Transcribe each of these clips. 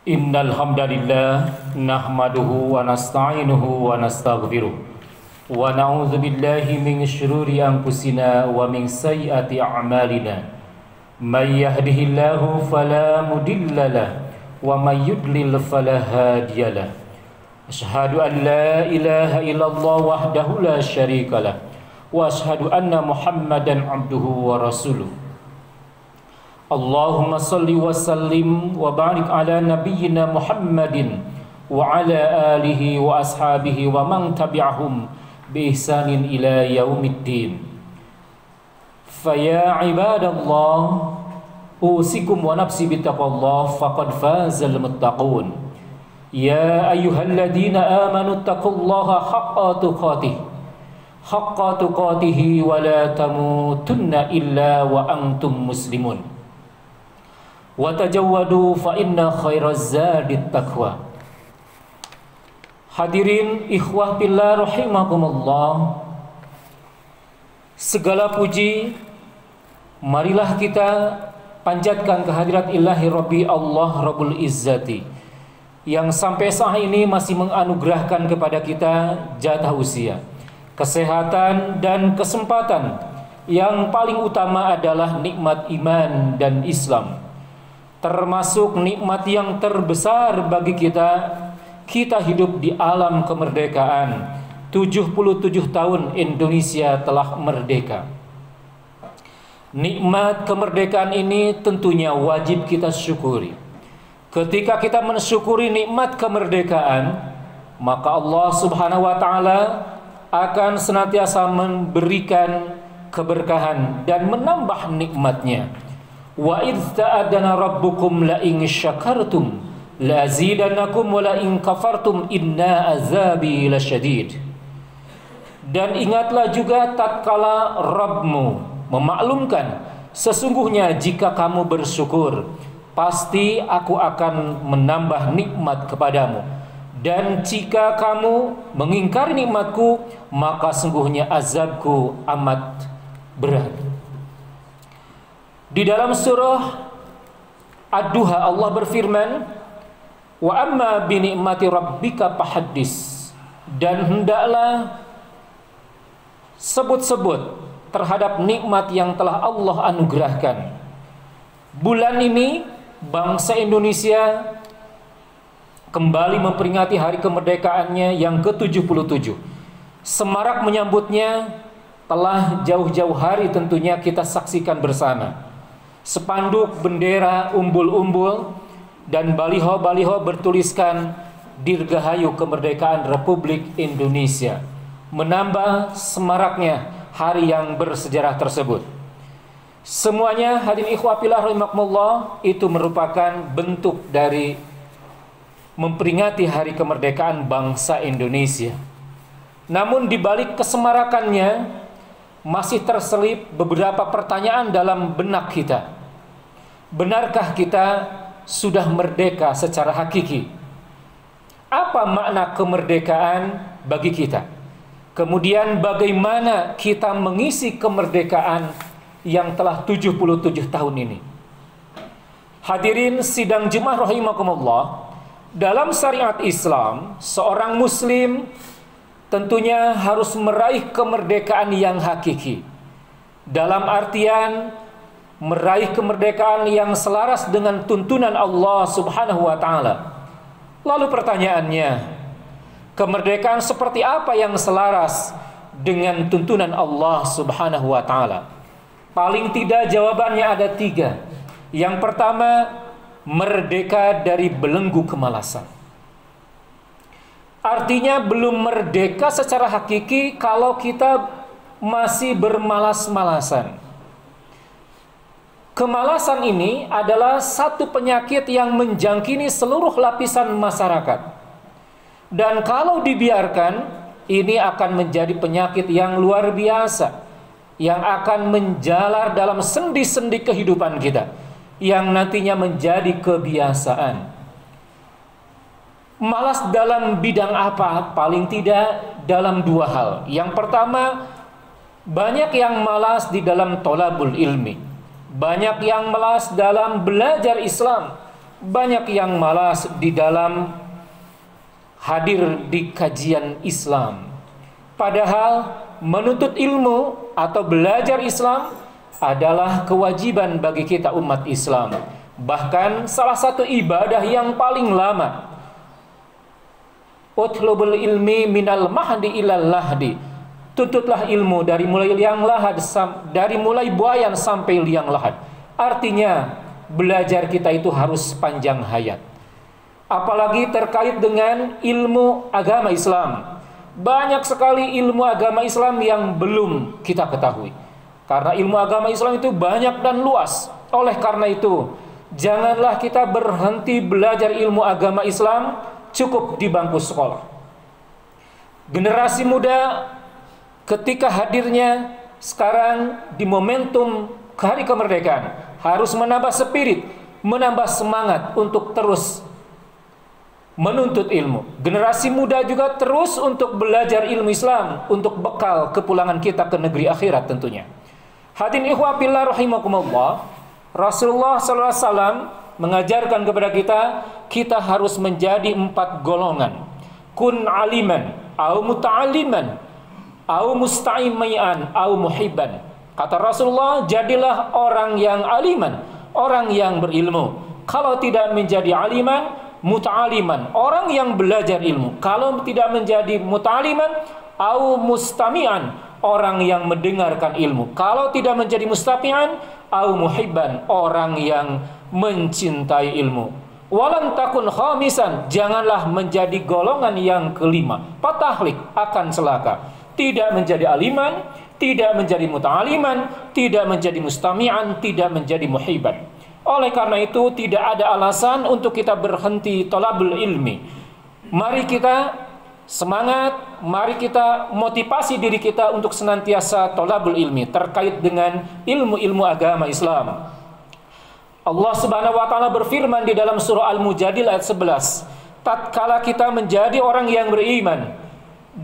Innal hamdalillah nahmaduhu wa nasta'inuhu wa nastaghfiruh wa na'udzu billahi min shururi anfusina wa min sayyiati a'malina. May yahdihillahu fala mudilla lahu wa may yudlil fala hadiya lahu. Asyhadu an la ilaha illallah wahdahu la syarika lahu wa asyhadu anna Muhammadan abduhu wa rasuluh. Allahumma salli wa sallim wa barik ala nabiyyina Muhammadin wa ala alihi wa ashabihi wa man tabi'ahum bi ihsanin ila yaumiddin. Faya ibadallah, usikum wa nafsi bittaqwallah faqad fazal muttaqun. Ya ayyuhalladzina amanu taqullaha haqqa tuqatih wa la tamutunna illa wa antum muslimun. Wa tajawwadu fa inna khairaz zadit taqwa. Hadirin ikhwah fillah rahimakumullah, segala puji marilah kita panjatkan kehadirat ilahi Rabbi Allah Rabbul Izzati yang sampai saat ini masih menganugerahkan kepada kita jatah usia, kesehatan dan kesempatan. Yang paling utama adalah nikmat iman dan Islam, termasuk nikmat yang terbesar bagi kita hidup di alam kemerdekaan. 77 tahun Indonesia telah merdeka. Nikmat kemerdekaan ini tentunya wajib kita syukuri. Ketika kita mensyukuri nikmat kemerdekaan, maka Allah Subhanahu wa taala akan senantiasa memberikan keberkahan dan menambah nikmatnya. Wa idz ta'adana rabbukum la in syakartum la azidannakum wa la in kafartum inna azabi lasyadid. Dan ingatlah juga tatkala Rabbmu memaklumkan, sesungguhnya jika kamu bersyukur pasti aku akan menambah nikmat kepadamu, dan jika kamu mengingkari nikmatku maka sungguhnya azabku amat berat. Di dalam surah Ad-Duha Allah berfirman, wa amma bi ni'mati rabbika fahaddis, dan hendaklah sebut-sebut terhadap nikmat yang telah Allah anugerahkan. Bulan ini bangsa Indonesia kembali memperingati hari kemerdekaannya yang ke-77. Semarak menyambutnya telah jauh-jauh hari tentunya kita saksikan bersama. Spanduk, bendera, umbul-umbul, dan baliho-baliho bertuliskan Dirgahayu Kemerdekaan Republik Indonesia, menambah semaraknya hari yang bersejarah tersebut. Semuanya hadirin ikhwah fillah rahimakumullah, itu merupakan bentuk dari memperingati hari kemerdekaan bangsa Indonesia. Namun di balik kesemarakannya masih terselip beberapa pertanyaan dalam benak kita. Benarkah kita sudah merdeka secara hakiki? Apa makna kemerdekaan bagi kita? Kemudian bagaimana kita mengisi kemerdekaan yang telah 77 tahun ini? Hadirin sidang Jumat rahimakumullah, dalam syariat Islam, seorang muslim tentunya harus meraih kemerdekaan yang hakiki. Dalam artian meraih kemerdekaan yang selaras dengan tuntunan Allah Subhanahu wa taala. Lalu pertanyaannya, kemerdekaan seperti apa yang selaras dengan tuntunan Allah Subhanahu wa taala? Paling tidak jawabannya ada 3. Yang pertama, merdeka dari belenggu kemalasan. Artinya belum merdeka secara hakiki kalau kita masih bermalas-malasan. Kemalasan ini adalah satu penyakit yang menjangkiti seluruh lapisan masyarakat. Dan kalau dibiarkan, ini akan menjadi penyakit yang luar biasa, yang akan menjalar dalam sendi-sendi kehidupan kita, yang nantinya menjadi kebiasaan. Malas dalam bidang apa? Paling tidak dalam 2 hal. Yang pertama, banyak yang malas di dalam tolabul ilmi. Banyak yang malas dalam belajar Islam. banyak yang malas di dalam hadir di kajian Islam. Padahal menuntut ilmu atau belajar Islam adalah kewajiban bagi kita umat Islam. Bahkan salah satu ibadah yang paling lama. Utlubul ilmi minal mahdi ilal lahdi. Tuntutlah ilmu dari mulai liang lahat, dari mulai buayan sampai liang lahat. Artinya belajar kita itu harus panjang hayat. Apalagi terkait dengan ilmu agama Islam. Banyak sekali ilmu agama Islam yang belum kita ketahui. Karena ilmu agama Islam itu banyak dan luas. Oleh karena itu, janganlah kita berhenti belajar ilmu agama Islam cukup di bangku sekolah. Generasi muda ketika hadirnya sekarang di momentum hari kemerdekaan harus menambah spirit, menambah semangat untuk terus menuntut ilmu. Generasi muda juga terus untuk belajar ilmu Islam untuk bekal kepulangan kita ke negeri akhirat tentunya. Hadirin ikhwah fillah rahimakumullah, Rasulullah SAW mengajarkan kepada kita harus menjadi 4 golongan. Kun aliman, au muta'aliman, au musta'imian, au muhibban. Kata Rasulullah, jadilah orang yang aliman, orang yang berilmu. Kalau tidak menjadi aliman, muta'aliman, orang yang belajar ilmu. Kalau tidak menjadi muta'aliman, au mustami'an, orang yang mendengarkan ilmu. Kalau tidak menjadi mustami'an, au muhibban, orang yang mencintai ilmu. Walan takun khamisan, janganlah menjadi golongan yang kelima. Patahlik, akan celaka. Tidak menjadi aliman, tidak menjadi muta'aliman, tidak menjadi mustami'an, tidak menjadi muhibban. Oleh karena itu tidak ada alasan untuk kita berhenti thalabul ilmi. Mari kita semangat, mari kita motivasi diri kita untuk senantiasa thalabul ilmi terkait dengan ilmu-ilmu agama Islam. Allah Subhanahu wa taala berfirman di dalam surah Al-Mujadil ayat 11, tatkala kita menjadi orang yang beriman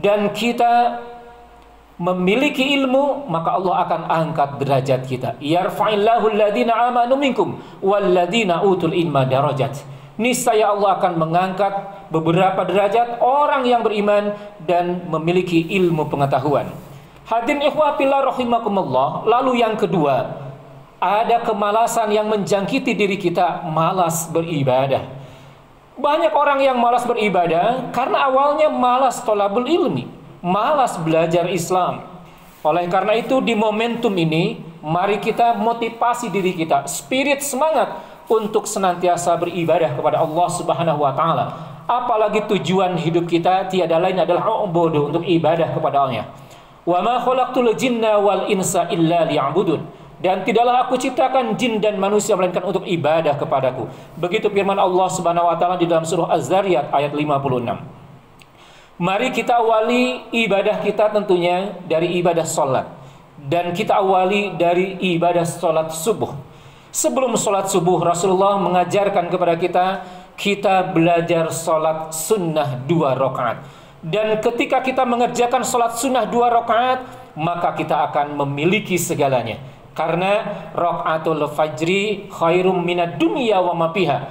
dan kita memiliki ilmu, maka Allah akan angkat derajat kita. Yarfa'illahu alladhina amanu minkum walladhina utul ilma darajat. Niscaya Allah akan mengangkat beberapa derajat orang yang beriman dan memiliki ilmu pengetahuan. Hadirin ikhwah fillah rahimakumullah, lalu yang kedua, ada kemalasan yang menjangkiti diri kita, malas beribadah. Banyak orang yang malas beribadah karena awalnya malas thalabul ilmi, malas belajar Islam. Oleh karena itu di momentum ini mari kita motivasi diri kita, spirit semangat untuk senantiasa beribadah kepada Allah Subhanahu wa taala. Apalagi tujuan hidup kita tiada lain adalah ubudu, untuk ibadah kepada Allah. Wa ma khalaqtul jinna wal insa illa liya'budun. Dan tidaklah aku ciptakan jin dan manusia melainkan untuk ibadah kepadaku. Begitu firman Allah Subhanahu wa taala di dalam surah Az-Zariyat ayat 56. Mari kita awali ibadah kita tentunya dari ibadah sholat. Dan kita awali dari ibadah sholat subuh. Sebelum sholat subuh, Rasulullah mengajarkan kepada kita belajar sholat sunnah 2 rakaat. Dan ketika kita mengerjakan sholat sunnah 2 rakaat, maka kita akan memiliki segalanya. Karena rakaatul fajri khairum minad dunya wa ma fiha.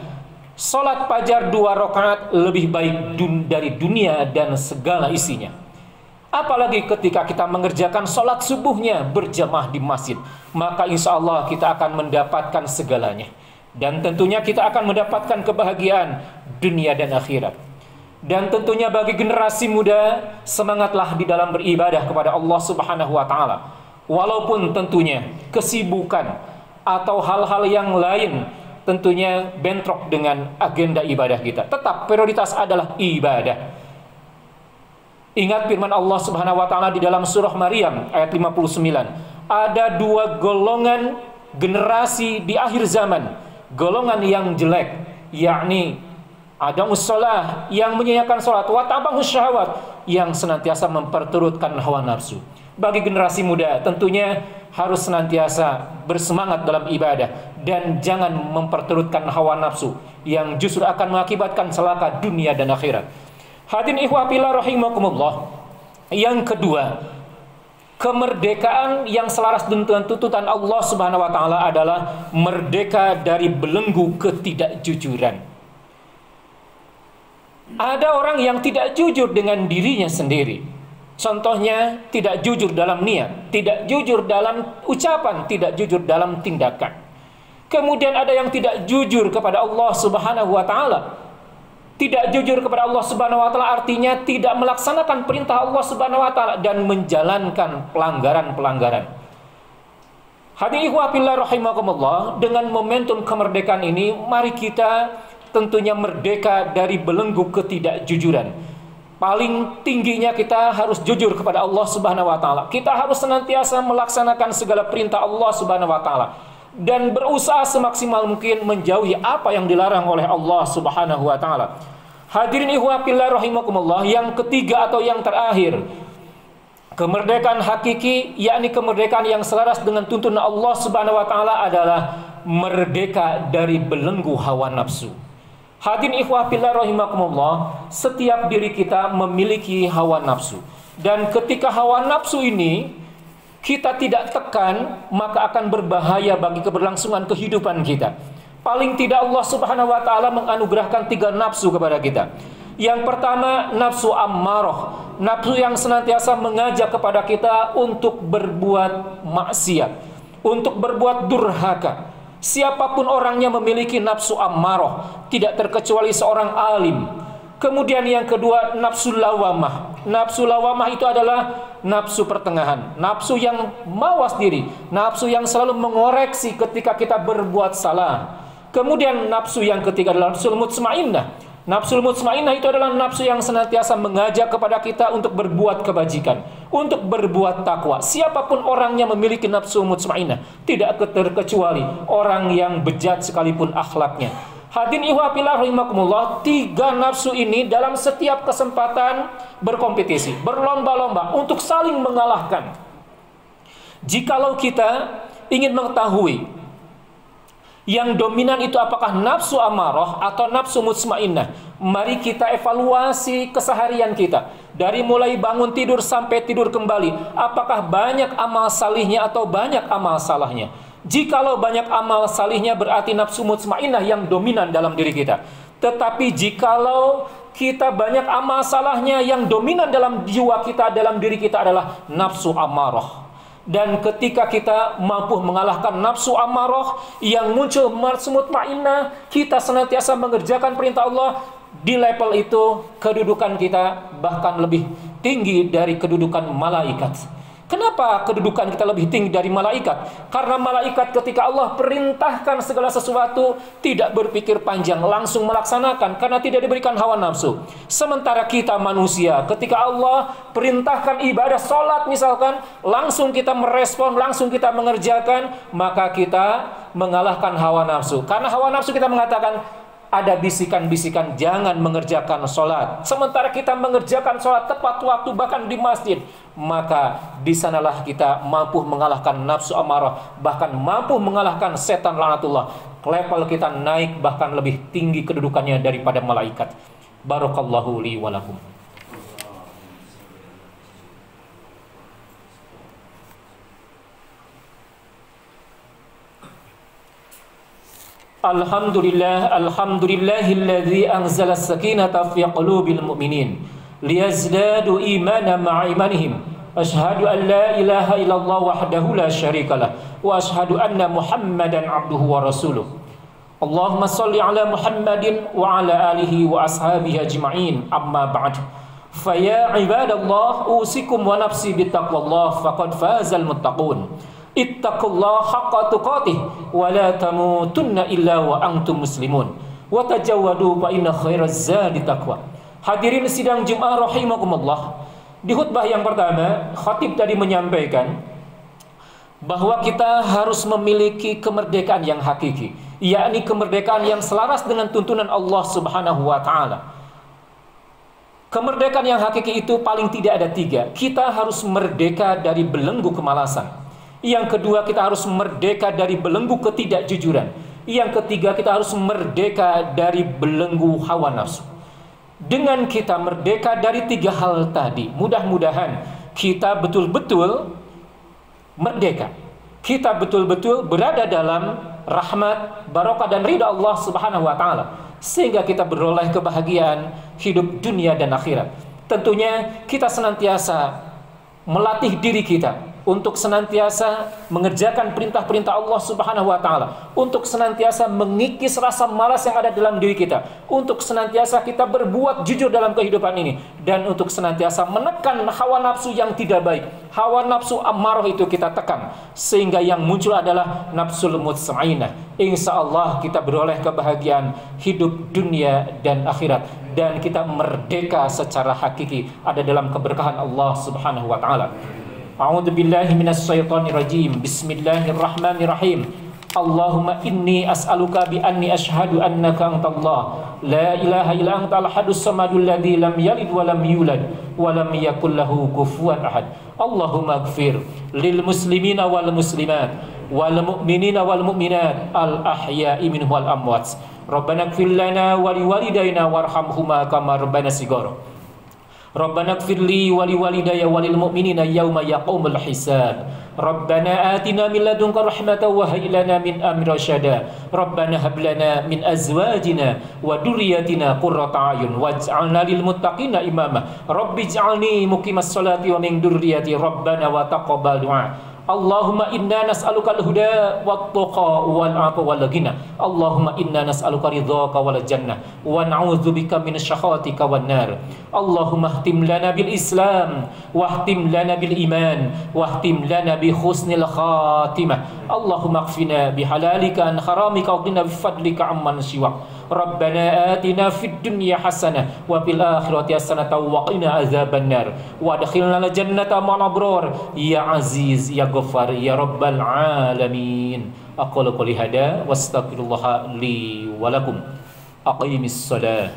Salat fajar 2 rakaat lebih baik dari dunia dan segala isinya. Apalagi ketika kita mengerjakan salat subuhnya berjamaah di masjid, maka insya Allah kita akan mendapatkan segalanya. Dan tentunya kita akan mendapatkan kebahagiaan dunia dan akhirat. Dan tentunya bagi generasi muda, semangatlah di dalam beribadah kepada Allah Subhanahu wa taala. Walaupun tentunya kesibukan atau hal-hal yang lain tentunya bentrok dengan agenda ibadah kita, tetap prioritas adalah ibadah. Ingat firman Allah Subhanahu wa taala di dalam surah Maryam ayat 59. Ada 2 golongan generasi di akhir zaman, golongan yang jelek, yakni adamus shalah, yang menyia-nyiakan salat, wa tabahus syahwat, yang senantiasa memperturutkan hawa nafsu. Bagi generasi muda tentunya harus senantiasa bersemangat dalam ibadah dan jangan memperturutkan hawa nafsu yang justru akan mengakibatkan celaka dunia dan akhirat. Hadirin ikhwah fillah rahimakumullah. Yang kedua, Kemerdekaan yang selaras dengan tuntutan Allah Subhanahu wa taala adalah merdeka dari belenggu ketidakjujuran. Ada orang yang tidak jujur dengan dirinya sendiri. Contohnya, tidak jujur dalam niat, tidak jujur dalam ucapan, tidak jujur dalam tindakan. Kemudian ada yang tidak jujur kepada Allah Subhanahu wa taala. Tidak jujur kepada Allah Subhanahu wa taala artinya tidak melaksanakan perintah Allah Subhanahu wa taala dan menjalankan pelanggaran-pelanggaran. Hadirin ikhwah fillah rahimakumullah, dengan momentum kemerdekaan ini mari kita tentunya merdeka dari belenggu ketidakjujuran. Paling tingginya kita harus jujur kepada Allah Subhanahu wa taala. Kita harus senantiasa melaksanakan segala perintah Allah Subhanahu wa taala dan berusaha semaksimal mungkin menjauhi apa yang dilarang oleh Allah Subhanahu wa taala. Hadirin ikhwah fillah rahimakumullah, yang ketiga atau yang terakhir, kemerdekaan hakiki, yakni kemerdekaan yang selaras dengan tuntunan Allah Subhanahu wa taala adalah merdeka dari belenggu hawa nafsu. Hadirin ikhwah fillah rahimakumullah, setiap diri kita memiliki hawa nafsu. Dan ketika hawa nafsu ini kita tidak tekan, maka akan berbahaya bagi keberlangsungan kehidupan kita. Paling tidak Allah Subhanahu wa taala menganugerahkan 3 nafsu kepada kita. Yang pertama, nafsu ammarah, nafsu yang senantiasa mengajak kepada kita untuk berbuat maksiat, untuk berbuat durhaka. Siapapun orangnya memiliki nafsu ammarah, tidak terkecuali seorang alim. Kemudian yang kedua, nafsu lawamah. Nafsu lawamah itu adalah nafsu pertengahan, nafsu yang mawas diri, nafsu yang selalu mengoreksi ketika kita berbuat salah. Kemudian nafsu yang ketiga adalah nafsu mutmainnah. Nafsu mutmainnah itu adalah nafsu yang senantiasa mengajak kepada kita untuk berbuat kebajikan, untuk berbuat takwa. Siapapun orangnya memiliki nafsu mutmainnah, tidak terkecuali orang yang bejat sekalipun akhlaknya. Hadirin ikhwah fillah rahimakumullah, 3 nafsu ini dalam setiap kesempatan berkompetisi, berlomba-lomba untuk saling mengalahkan. Jikalau kita ingin mengetahui yang dominan itu apakah nafsu amarah atau nafsu mutmainnah, mari kita evaluasi keseharian kita. Dari mulai bangun tidur sampai tidur kembali, apakah banyak amal salihnya atau banyak amal salahnya? Jikalau banyak amal salihnya berarti nafsu mutmainnah yang dominan dalam diri kita. Tetapi jikalau kita banyak amal salahnya, yang dominan dalam jiwa kita, dalam diri kita adalah nafsu amarah. Dan ketika kita mampu mengalahkan nafsu amarah yang muncul nafsu mutmainnah, kita senantiasa mengerjakan perintah Allah, di level itu kedudukan kita bahkan lebih tinggi dari kedudukan malaikat. Kenapa kedudukan kita lebih tinggi dari malaikat? Karena malaikat ketika Allah perintahkan segala sesuatu tidak berpikir panjang, langsung melaksanakan karena tidak diberikan hawa nafsu. Sementara kita manusia, ketika Allah perintahkan ibadah sholat misalkan, langsung kita merespon, langsung kita mengerjakan, maka kita mengalahkan hawa nafsu. Karena hawa nafsu kita mengatakan, ada bisikan-bisikan jangan mengerjakan sholat. Sementara kita mengerjakan sholat tepat waktu bahkan di masjid, maka di sanalah kita mampu mengalahkan nafsu amarah, bahkan mampu mengalahkan setan laknatullah. Level kita naik bahkan lebih tinggi kedudukannya daripada malaikat. Barakallahu li wa lakum. Alhamdulillahilladzi anzala as-sakinata fi qulubil mu'minin liyazdadu imanan ma'a imanihim. Asyhadu an la ilaha illallah wahdahu la syarikalah wa asyhadu anna Muhammadan abduhu wa rasuluh. Allahumma shalli ala Muhammadin wa ala alihi wa ashabihi ajma'in. Amma ba'd. Fa ya ibadallah, usikum wa nafsi bittaqwallah faqad fazal muttaqun. Ittaqullaha haqqa tuqatih wa la tamutunna illa wa antum muslimun wa tajawwadu fa inna khairaz zadi taqwa. Hadirin sidang Jumat rahimakumullah, di khutbah yang pertama khatib tadi menyampaikan bahwa kita harus memiliki kemerdekaan yang hakiki, yakni kemerdekaan yang selaras dengan tuntunan Allah Subhanahu wa taala. Kemerdekaan yang hakiki itu paling tidak ada 3. Kita harus merdeka dari belenggu kemalasan. Yang kedua, kita harus merdeka dari belenggu ketidakjujuran. Yang ketiga, kita harus merdeka dari belenggu hawa nafsu. Dengan kita merdeka dari 3 hal tadi, mudah-mudahan kita betul-betul merdeka. Kita betul-betul berada dalam rahmat, barokah dan ridha Allah Subhanahu wa taala, sehingga kita beroleh kebahagiaan hidup dunia dan akhirat. Tentunya kita senantiasa melatih diri kita untuk senantiasa mengerjakan perintah-perintah Allah Subhanahu wa taala, untuk senantiasa mengikis rasa malas yang ada dalam diri kita, untuk senantiasa kita berbuat jujur dalam kehidupan ini, dan untuk senantiasa menekan hawa nafsu yang tidak baik. Hawa nafsu ammarah itu kita tekan, sehingga yang muncul adalah nafsul mutmainnah. Insyaallah kita beroleh kebahagiaan hidup dunia dan akhirat, dan kita merdeka secara hakiki ada dalam keberkahan Allah Subhanahu wa taala. A'udzu billahi minasy syaithanir rajim. Bismillahirrahmanirrahim. Allahumma inni as'aluka bi anni asyhadu annaka antallah la ilaha illa antal ahadus samadul ladzi lam yalid wa lam yulad wa lam yakul lahu kufuwan ahad. Allahumma ighfir lil muslimina wal muslimat wal mu'minina wal mu'minat al ahya'i minhum wal amwat. Rabbana ighfir lana wa liwalidayna warhamhuma kama rabbana shighara. Rabbana ighfir li wa liwalidayya walil mu'minina yauma yaqumul hisab. Rabbana atina min ladunka rahmatan wa hayyi lana min amrina rashada. Rabbana hab lana min azwajina wa dhurriyyatina qurrata a'yun waj'alna lil muttaqina imama. Rabbi ij'alni muqimas sholati wa min dhurriyyati rabbana wa taqabbal du'a. Allahumma inna nas'aluka al-huda wat-tuqa wal-'afwa wal-ghina. Allahumma inna nas'aluka ridhaka wal jannah wa na'udzubika min syakhatika wan nar. Allahumma ihtim lana bil Islam wa ihtim lana bil iman wa ihtim lana bi husnil khatimah. Allahumma ighfina bi halalika an haramika wa qina bi fadlika amman siwak. Rabbana atina fid dunya hasanah wa fil akhirati hasanah wa qina azabannar wa adkhilna al jannata ma'al abrar ya aziz ya ghaffar ya rabbal alamin. Aqulu qouli hada wastaghfirullah li wa lakum. Aqimis shalah.